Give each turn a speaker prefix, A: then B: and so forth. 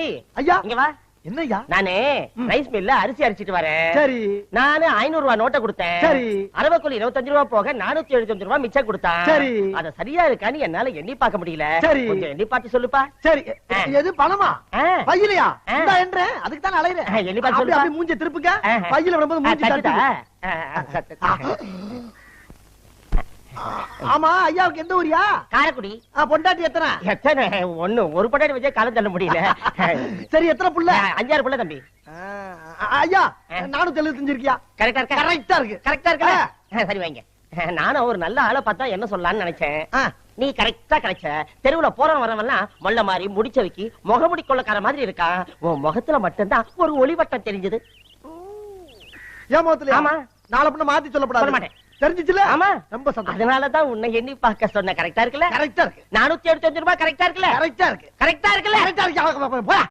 A: தம்பி
B: ஐயா
A: இங்க வா.
B: என்னய்யா?
A: நானே ரைஸ் மில்ல அரிசி அரிச்சிட்டு வரேன்.
B: சரி.
A: நானு 500 ரூபாய் நோட்டை கொடுத்தேன்.
B: சரி.
A: அரவக்குள்ள 25 ரூபாய் போக 475 ரூபாய் மிச்சம் கொடுத்தான்.
B: சரி.
A: அத சரியா இருக்கான்னு என்னால எண்ணி பார்க்க முடியல.
B: சரி.
A: கொஞ்சம் எண்ணி பார்த்து சொல்லுப்பா.
B: சரி. எது பணமா? பையிலையா? இந்தா என்றேன். அதுக்கு தான் அலையறேன்.
A: எண்ணி பார்த்து சொல்லுப்பா.
B: அப்படியே மூஞ்சி திருப்புங்க. பையில விடும்போது மூஞ்சி தட்டுதா? ஆமா, ஐயாவுக்கு எந்த ஊரியா?
A: காரைக்குடி.
B: பொண்டாட்டி எத்தனை?
A: எத்தனை? ஒண்ணு. ஒரு பொண்டாட்டி வச்சே காலம் தள்ள முடியல.
B: சரி, எத்தனை புள்ள?
A: 5-6 புள்ள தம்பி.
B: ஐயா 475 இருக்கியா?
A: கரெக்டா இருக்கா?
B: கரெக்டா இருக்கு.
A: கரெக்டா இருக்கா? சரி வைங்க. நானும் ஒரு நல்ல ஆளை பார்த்தா என்ன சொல்லலாம்னு நினைச்சேன். நீ கரெக்டா கிடைச்ச. தெருவுல போறவன் வரவெல்லாம் மொள்ள மாதிரி முடிச்ச வைக்கி முகமுடி கொள்ளக்கார மாதிரி இருக்கா. உன் முகத்துல மட்டும்தான் ஒரு ஒளிவட்டம் தெரிஞ்சது.
B: ஏன் முகத்துல?
A: ஆமா.
B: நாளை பின்ன மாத்தி சொல்லப்படாது. மாட்டேன். தெரிஞ்சிச்சுல?
A: ஆமா.
B: ரொம்ப சந்தோஷம்.
A: அதனாலதான் உன்னை எண்ணி பார்க்க சொன்ன. கரெக்டா இருக்குல்ல?
B: கரெக்டா இருக்கு.
A: 475 ரூபாய் கரெக்டா இருக்குல்ல?
B: கரெக்டா இருக்கு.
A: கரெக்டா இருக்குல்ல?
B: கரெக்டா இருக்கு. போடா.